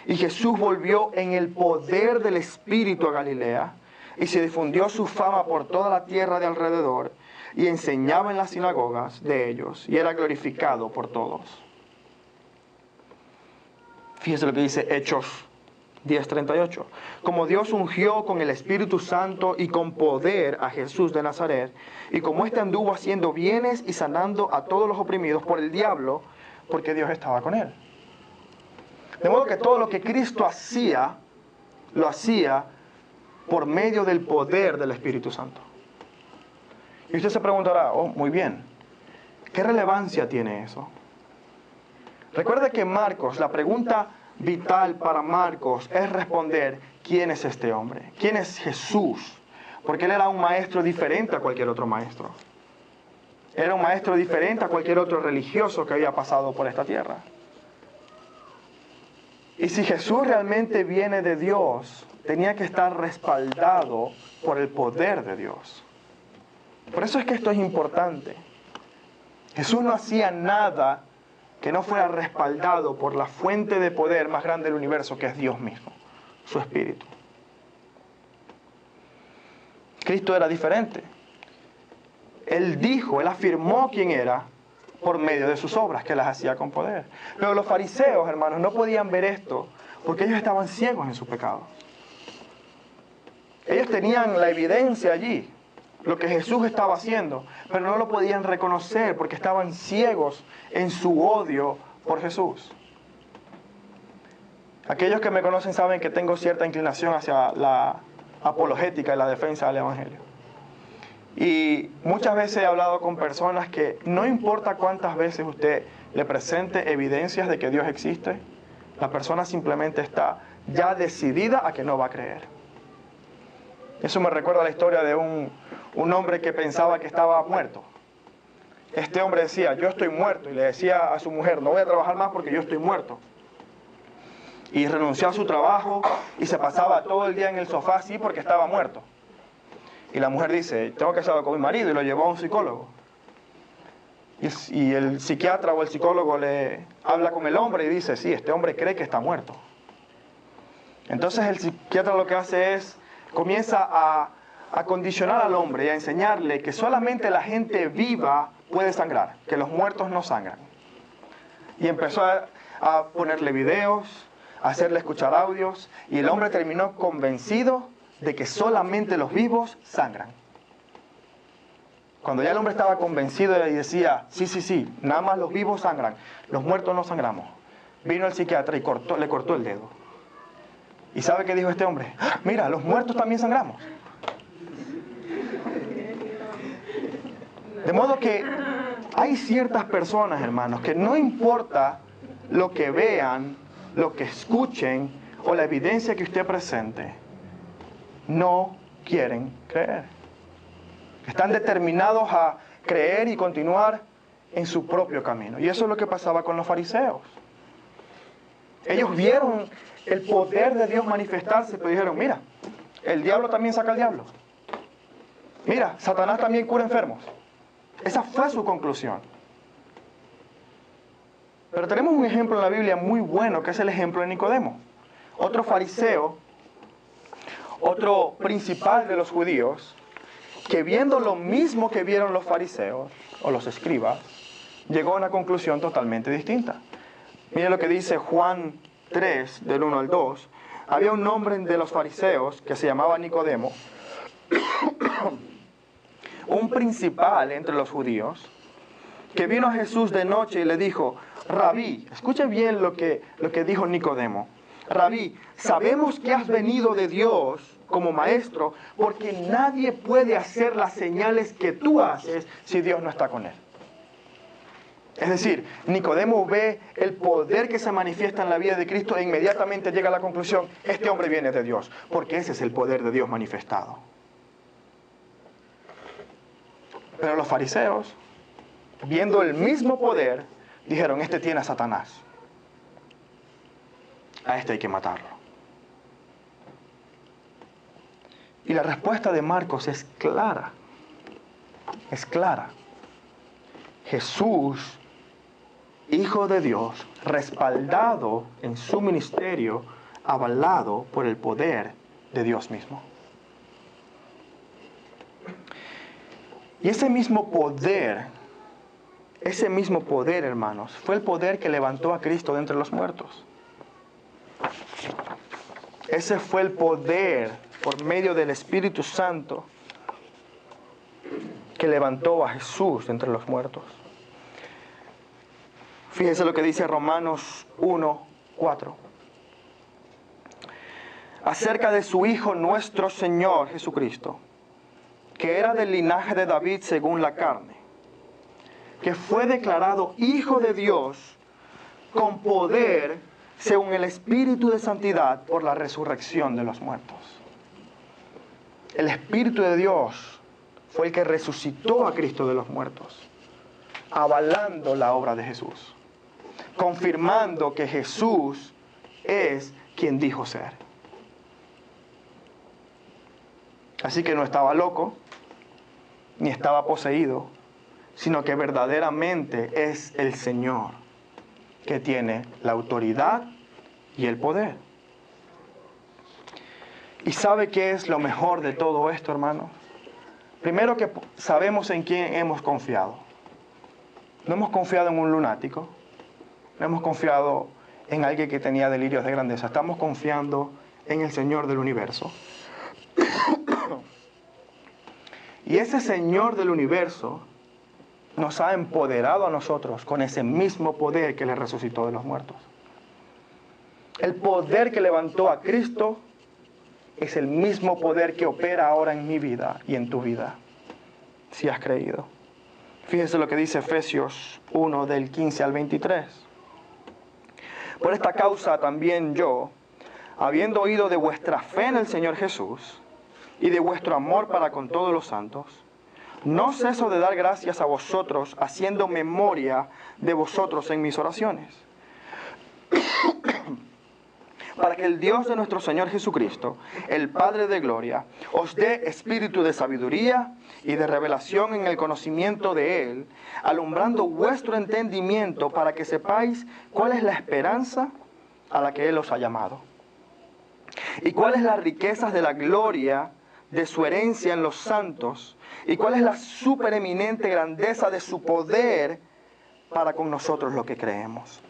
Y Jesús volvió en el poder del Espíritu a Galilea, y se difundió su fama por toda la tierra de alrededor, y enseñaba en las sinagogas de ellos, y era glorificado por todos. Fíjese lo que dice Hechos 10:38. Como Dios ungió con el Espíritu Santo y con poder a Jesús de Nazaret, y como éste anduvo haciendo bienes y sanando a todos los oprimidos por el diablo, porque Dios estaba con él. De modo que todo lo que Cristo hacía, lo hacía por medio del poder del Espíritu Santo. Y usted se preguntará, oh, muy bien, ¿qué relevancia tiene eso? Recuerde que Marcos, la pregunta vital para Marcos es responder, ¿quién es este hombre? ¿Quién es Jesús? Porque él era un maestro diferente a cualquier otro maestro. Era un maestro diferente a cualquier otro religioso que había pasado por esta tierra. Y si Jesús realmente viene de Dios, tenía que estar respaldado por el poder de Dios. Por eso es que esto es importante. Jesús no hacía nada que no fuera respaldado por la fuente de poder más grande del universo, que es Dios mismo, su Espíritu. Cristo era diferente. Él afirmó quién era por medio de sus obras, que las hacía con poder. Pero los fariseos, hermanos, no podían ver esto porque ellos estaban ciegos en su pecado. Ellos tenían la evidencia allí, lo que Jesús estaba haciendo, pero no lo podían reconocer porque estaban ciegos en su odio por Jesús. Aquellos que me conocen saben que tengo cierta inclinación hacia la apologética y la defensa del Evangelio. Y muchas veces he hablado con personas que no importa cuántas veces usted le presente evidencias de que Dios existe, la persona simplemente está ya decidida a que no va a creer. Eso me recuerda la historia de un hombre que pensaba que estaba muerto. Este hombre decía, yo estoy muerto, y le decía a su mujer, no voy a trabajar más porque yo estoy muerto. Y renunció a su trabajo y se pasaba todo el día en el sofá así porque estaba muerto. Y la mujer dice, tengo que hablar con mi marido, y lo llevó a un psicólogo. Y el psiquiatra o el psicólogo le habla con el hombre y dice, sí, este hombre cree que está muerto. Entonces el psiquiatra lo que hace es, comienza a condicionar al hombre y a enseñarle que solamente la gente viva puede sangrar, que los muertos no sangran. Y empezó a ponerle videos, a hacerle escuchar audios, y el hombre terminó convencido de que solamente los vivos sangran. Cuando ya el hombre estaba convencido y decía, sí, nada más los vivos sangran, los muertos no sangramos, vino el psiquiatra y le cortó el dedo. ¿Y sabe qué dijo este hombre? Mira, los muertos también sangramos. De modo que hay ciertas personas, hermanos, que no importa lo que vean, lo que escuchen o la evidencia que usted presente, no quieren creer. Están determinados a creer y continuar en su propio camino. Y eso es lo que pasaba con los fariseos. Ellos vieron el poder de Dios manifestarse, pero dijeron, mira, el diablo también saca al diablo. Mira, Satanás también cura enfermos. Esa fue su conclusión. Pero tenemos un ejemplo en la Biblia muy bueno, que es el ejemplo de Nicodemo. Otro fariseo, otro principal de los judíos, que viendo lo mismo que vieron los fariseos o los escribas, llegó a una conclusión totalmente distinta. Mire lo que dice Juan 3, del 1 al 2. Había un hombre de los fariseos que se llamaba Nicodemo, un principal entre los judíos, que vino a Jesús de noche y le dijo, Rabí, escuche bien lo que dijo Nicodemo. Rabí, sabemos que has venido de Dios como maestro, porque nadie puede hacer las señales que tú haces si Dios no está con él. Es decir, Nicodemo ve el poder que se manifiesta en la vida de Cristo e inmediatamente llega a la conclusión, este hombre viene de Dios, porque ese es el poder de Dios manifestado. Pero los fariseos, viendo el mismo poder, dijeron, este tiene a Satanás. A este hay que matarlo. Y la respuesta de Marcos es clara. Es clara. Jesús Hijo de Dios, respaldado en su ministerio, avalado por el poder de Dios mismo. Y ese mismo poder, hermanos, fue el poder que levantó a Cristo de entre los muertos. Ese fue el poder por medio del Espíritu Santo que levantó a Jesús de entre los muertos. Fíjense lo que dice Romanos 1:4. Acerca de su Hijo nuestro Señor Jesucristo, que era del linaje de David según la carne, que fue declarado Hijo de Dios con poder según el Espíritu de santidad por la resurrección de los muertos. El Espíritu de Dios fue el que resucitó a Cristo de los muertos, avalando la obra de Jesús, confirmando que Jesús es quien dijo ser. Así que no estaba loco, ni estaba poseído, sino que verdaderamente es el Señor que tiene la autoridad y el poder. ¿Y sabe qué es lo mejor de todo esto, hermanos? Primero, que sabemos en quién hemos confiado. No hemos confiado en un lunático, no hemos confiado en alguien que tenía delirios de grandeza. Estamos confiando en el Señor del universo. Y ese Señor del universo nos ha empoderado a nosotros con ese mismo poder que le resucitó de los muertos. El poder que levantó a Cristo es el mismo poder que opera ahora en mi vida y en tu vida, si has creído. Fíjese lo que dice Efesios 1, del 15 al 23. Por esta causa también yo, habiendo oído de vuestra fe en el Señor Jesús y de vuestro amor para con todos los santos, no ceso de dar gracias a vosotros, haciendo memoria de vosotros en mis oraciones, para que el Dios de nuestro Señor Jesucristo, el Padre de gloria, os dé espíritu de sabiduría y de revelación en el conocimiento de Él, alumbrando vuestro entendimiento para que sepáis cuál es la esperanza a la que Él os ha llamado, y cuáles las riquezas de la gloria de su herencia en los santos, y cuál es la supereminente grandeza de su poder para con nosotros los que creemos,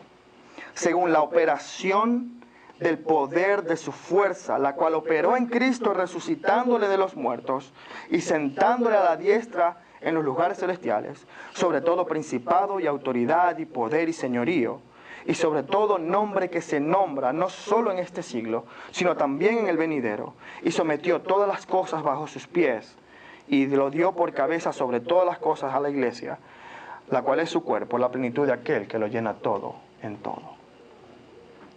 según la operación del poder de su fuerza, la cual operó en Cristo resucitándole de los muertos y sentándole a la diestra en los lugares celestiales, sobre todo principado y autoridad y poder y señorío, y sobre todo nombre que se nombra no solo en este siglo, sino también en el venidero, y sometió todas las cosas bajo sus pies, y lo dio por cabeza sobre todas las cosas a la iglesia, la cual es su cuerpo, la plenitud de aquel que lo llena todo en todo.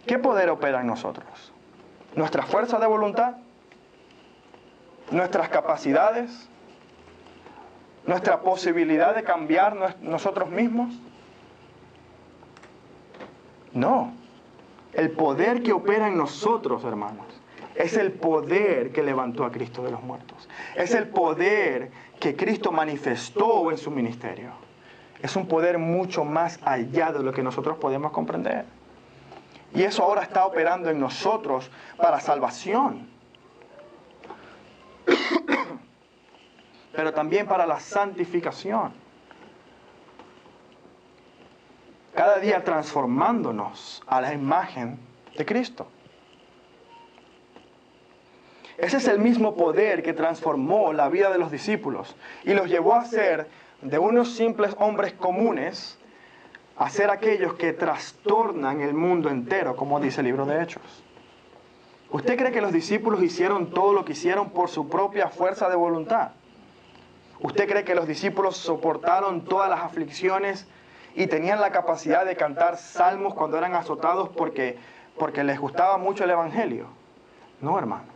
¿Qué poder opera en nosotros? ¿Nuestra fuerza de voluntad? ¿Nuestras capacidades? ¿Nuestra posibilidad de cambiar nosotros mismos? No. El poder que opera en nosotros, hermanos, es el poder que levantó a Cristo de los muertos. Es el poder que Cristo manifestó en su ministerio. Es un poder mucho más allá de lo que nosotros podemos comprender. Y eso ahora está operando en nosotros para salvación, pero también para la santificación. Cada día transformándonos a la imagen de Cristo. Ese es el mismo poder que transformó la vida de los discípulos y los llevó a ser de unos simples hombres comunes a ser aquellos que trastornan el mundo entero, como dice el libro de Hechos. ¿Usted cree que los discípulos hicieron todo lo que hicieron por su propia fuerza de voluntad? ¿Usted cree que los discípulos soportaron todas las aflicciones y tenían la capacidad de cantar salmos cuando eran azotados porque les gustaba mucho el Evangelio? No, hermanos.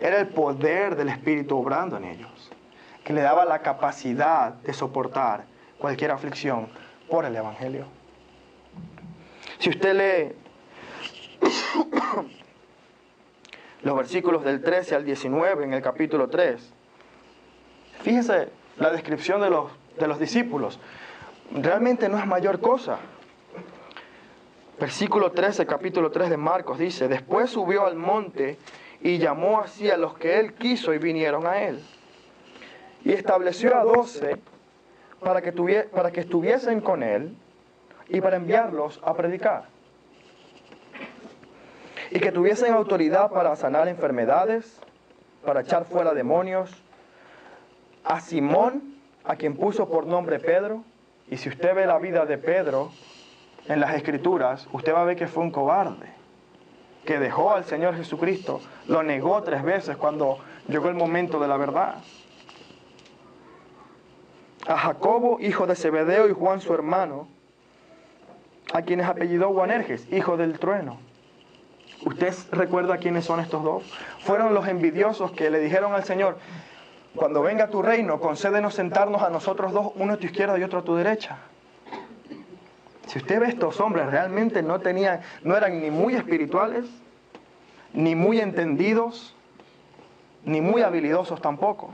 Era el poder del Espíritu obrando en ellos, que le daba la capacidad de soportar cualquier aflicción por el Evangelio. Si usted lee los versículos del 13 al 19 en el capítulo 3, fíjese la descripción de los discípulos. Realmente no es mayor cosa. Versículo 13, capítulo 3 de Marcos, dice: después subió al monte y llamó así a los que él quiso y vinieron a él. Y estableció a 12 para que estuviesen con él y para enviarlos a predicar. Y que tuviesen autoridad para sanar enfermedades, para echar fuera demonios. A Simón, a quien puso por nombre Pedro. Y si usted ve la vida de Pedro en las Escrituras, usted va a ver que fue un cobarde, que dejó al Señor Jesucristo, lo negó 3 veces cuando llegó el momento de la verdad. A Jacobo, hijo de Zebedeo, y Juan su hermano, a quienes apellidó Boanerges, hijo del trueno. ¿Usted recuerda quiénes son estos dos? Fueron los envidiosos que le dijeron al Señor: cuando venga tu reino, concédenos sentarnos a nosotros dos, uno a tu izquierda y otro a tu derecha. Si usted ve, estos hombres realmente no eran ni muy espirituales, ni muy entendidos, ni muy habilidosos tampoco.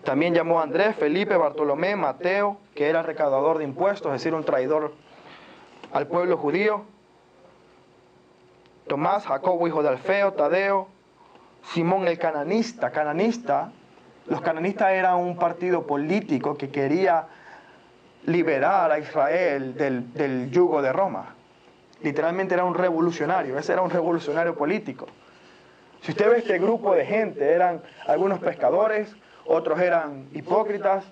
También llamó a Andrés, Felipe, Bartolomé, Mateo, que era recaudador de impuestos, es decir, un traidor al pueblo judío. Tomás, Jacobo, hijo de Alfeo, Tadeo, Simón el cananista. Los cananistas eran un partido político que quería liberar a Israel del yugo de Roma. Literalmente era un revolucionario, ese era un revolucionario político. Si usted ve este grupo de gente, eran algunos pescadores, otros eran hipócritas,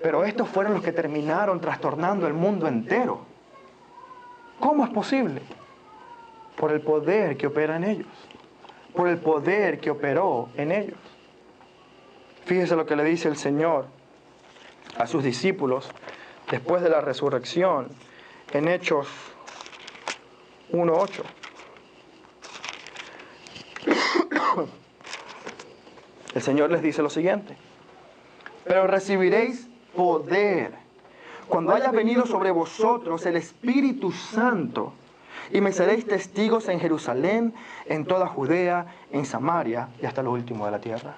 pero estos fueron los que terminaron trastornando el mundo entero. ¿Cómo es posible? Por el poder que opera en ellos, por el poder que operó en ellos. Fíjese lo que le dice el Señor a sus discípulos después de la resurrección en Hechos 1:8. El Señor les dice lo siguiente: pero recibiréis poder cuando haya venido sobre vosotros el Espíritu Santo, y me seréis testigos en Jerusalén, en toda Judea, en Samaria y hasta lo último de la tierra.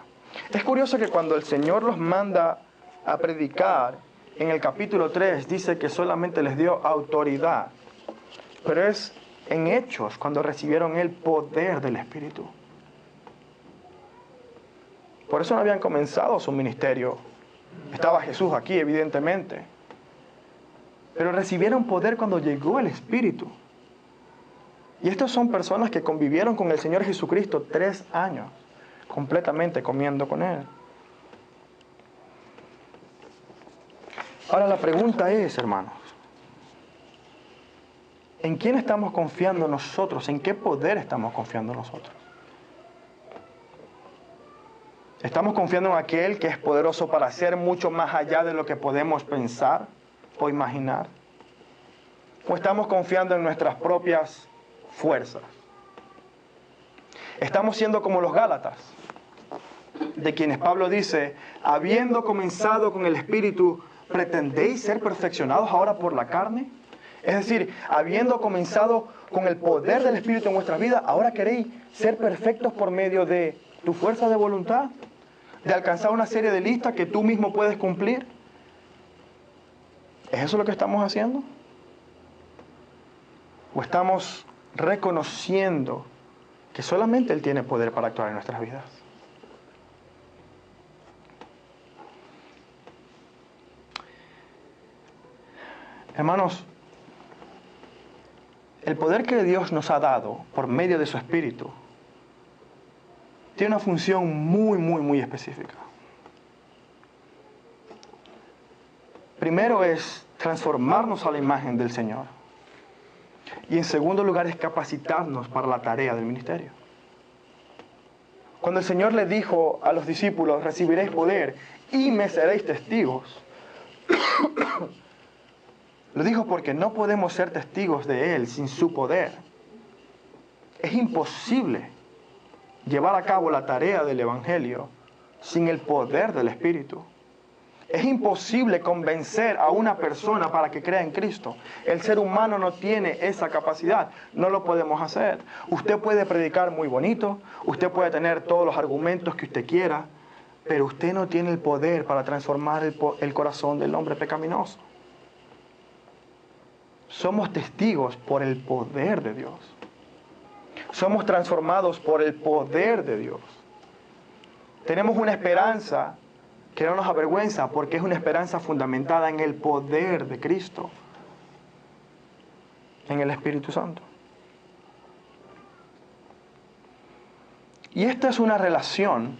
Es curioso que cuando el Señor los manda a predicar, en el capítulo 3 dice que solamente les dio autoridad, pero es en Hechos cuando recibieron el poder del Espíritu. Por eso no habían comenzado su ministerio. Estaba Jesús aquí, evidentemente, pero recibieron poder cuando llegó el Espíritu. Y estas son personas que convivieron con el Señor Jesucristo 3 años, completamente comiendo con Él. Ahora la pregunta es, hermanos, ¿en quién estamos confiando nosotros? ¿En qué poder estamos confiando nosotros? ¿Estamos confiando en aquel que es poderoso para hacer mucho más allá de lo que podemos pensar o imaginar? ¿O estamos confiando en nuestras propias fuerzas? Estamos siendo como los Gálatas, de quienes Pablo dice: habiendo comenzado con el Espíritu, ¿pretendéis ser perfeccionados ahora por la carne? Es decir, habiendo comenzado con el poder del Espíritu en vuestra vida, ¿ahora queréis ser perfectos por medio de tu fuerza de voluntad? ¿De alcanzar una serie de listas que tú mismo puedes cumplir? ¿Es eso lo que estamos haciendo? ¿O estamos reconociendo que solamente Él tiene poder para actuar en nuestras vidas? Hermanos, el poder que Dios nos ha dado por medio de su Espíritu tiene una función muy específica. Primero es transformarnos a la imagen del Señor. Y en segundo lugar es capacitarnos para la tarea del ministerio. Cuando el Señor le dijo a los discípulos: recibiréis poder y me seréis testigos, lo dijo porque no podemos ser testigos de Él sin su poder. Es imposible llevar a cabo la tarea del Evangelio sin el poder del Espíritu. Es imposible convencer a una persona para que crea en Cristo. El ser humano no tiene esa capacidad. No lo podemos hacer. Usted puede predicar muy bonito, usted puede tener todos los argumentos que usted quiera, pero usted no tiene el poder para transformar el corazón del hombre pecaminoso. somos testigos por el poder de Dios. Somos transformados por el poder de Dios. Tenemos una esperanza que no nos avergüenza porque es una esperanza fundamentada en el poder de Cristo, en el Espíritu Santo. Y esta es una relación,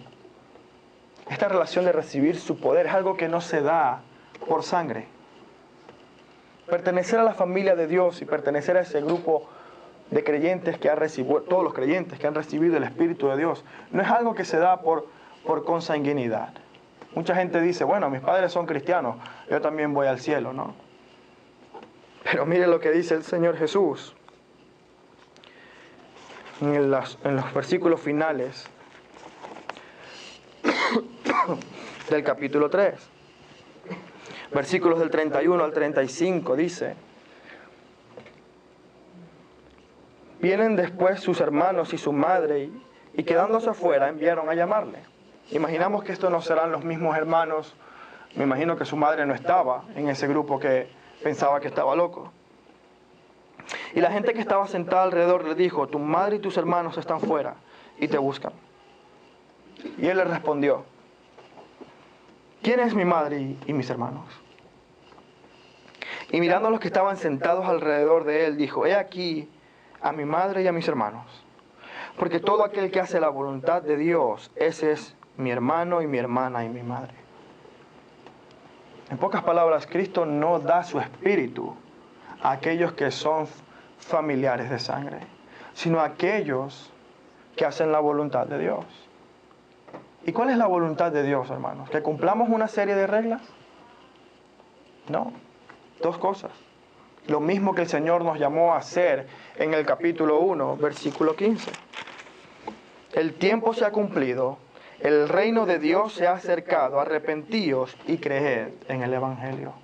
esta relación de recibir su poder es algo que no se da por sangre. Pertenecer a la familia de Dios y pertenecer a ese grupo de creyentes que han recibido, todos los creyentes que han recibido el Espíritu de Dios, no es algo que se da por consanguinidad. Mucha gente dice, bueno, mis padres son cristianos, yo también voy al cielo, ¿no? Pero mire lo que dice el Señor Jesús en los versículos finales del capítulo 3. Versículos del 31 al 35 dice: vienen después sus hermanos y su madre y quedándose afuera enviaron a llamarle. Imaginamos que estos no serán los mismos hermanos. Me imagino que su madre no estaba en ese grupo que pensaba que estaba loco. Y la gente que estaba sentada alrededor le dijo: tu madre y tus hermanos están fuera y te buscan. Y él le respondió: ¿quién es mi madre y mis hermanos? Y mirando a los que estaban sentados alrededor de él, dijo: he aquí a mi madre y a mis hermanos. Porque todo aquel que hace la voluntad de Dios, ese es mi hermano y mi hermana y mi madre. En pocas palabras, Cristo no da su espíritu a aquellos que son familiares de sangre, sino a aquellos que hacen la voluntad de Dios. ¿Y cuál es la voluntad de Dios, hermanos? ¿Que cumplamos una serie de reglas? No. Dos cosas. Lo mismo que el Señor nos llamó a hacer en el capítulo 1, versículo 15. El tiempo se ha cumplido, el reino de Dios se ha acercado, arrepentíos y creed en el Evangelio.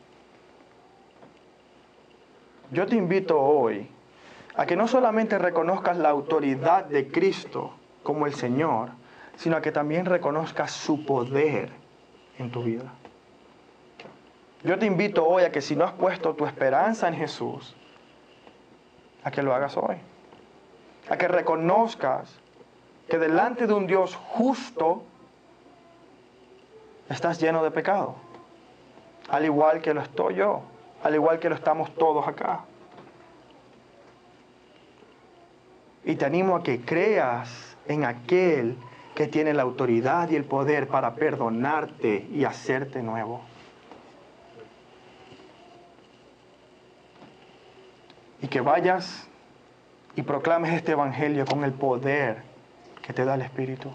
Yo te invito hoy a que no solamente reconozcas la autoridad de Cristo como el Señor, sino a que también reconozcas su poder en tu vida. Yo te invito hoy a que si no has puesto tu esperanza en Jesús, a que lo hagas hoy. A que reconozcas que delante de un Dios justo estás lleno de pecado. Al igual que lo estoy yo, al igual que lo estamos todos acá. Y te animo a que creas en aquel que tiene la autoridad y el poder para perdonarte y hacerte nuevo. Y que vayas y proclames este evangelio con el poder que te da el Espíritu.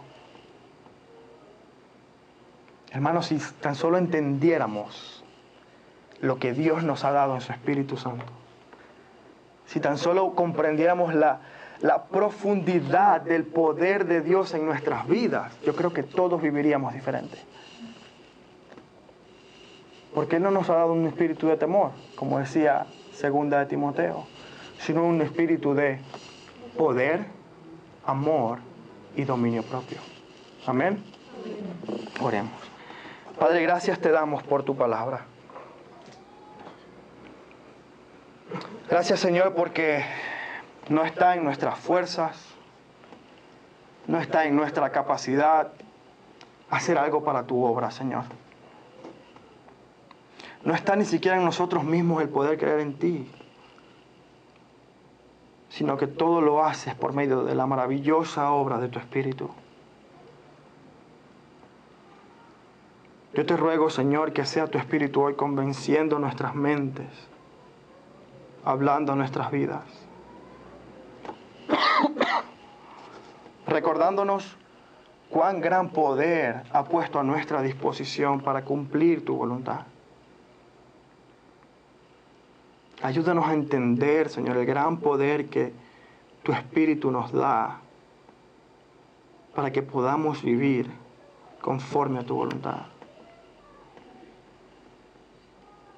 Hermanos, si tan solo entendiéramos lo que Dios nos ha dado en su Espíritu Santo, si tan solo comprendiéramos la profundidad del poder de Dios en nuestras vidas, yo creo que todos viviríamos diferente. Porque Él no nos ha dado un espíritu de temor, como decía 2 de Timoteo, sino un espíritu de poder, amor y dominio propio. Amén. Oremos. Padre, gracias te damos por tu palabra. Gracias, Señor, porque no está en nuestras fuerzas, no está en nuestra capacidad hacer algo para tu obra, Señor. No está ni siquiera en nosotros mismos el poder creer en ti, sino que todo lo haces por medio de la maravillosa obra de tu Espíritu. Yo te ruego, Señor, que sea tu Espíritu hoy convenciendo nuestras mentes, hablando a nuestras vidas, recordándonos cuán gran poder ha puesto a nuestra disposición para cumplir tu voluntad. Ayúdanos a entender, Señor, el gran poder que tu Espíritu nos da para que podamos vivir conforme a tu voluntad.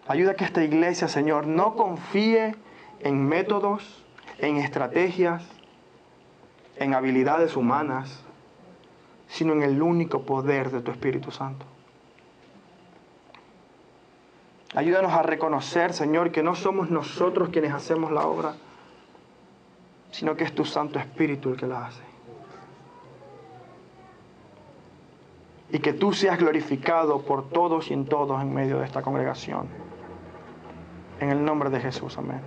Ayuda a que esta iglesia, Señor, no confíe en métodos, en estrategias, en habilidades humanas, sino en el único poder de tu Espíritu Santo. Ayúdanos a reconocer, Señor, que no somos nosotros quienes hacemos la obra, sino que es tu Santo Espíritu el que la hace. Y que tú seas glorificado por todos y en todos en medio de esta congregación. En el nombre de Jesús, amén.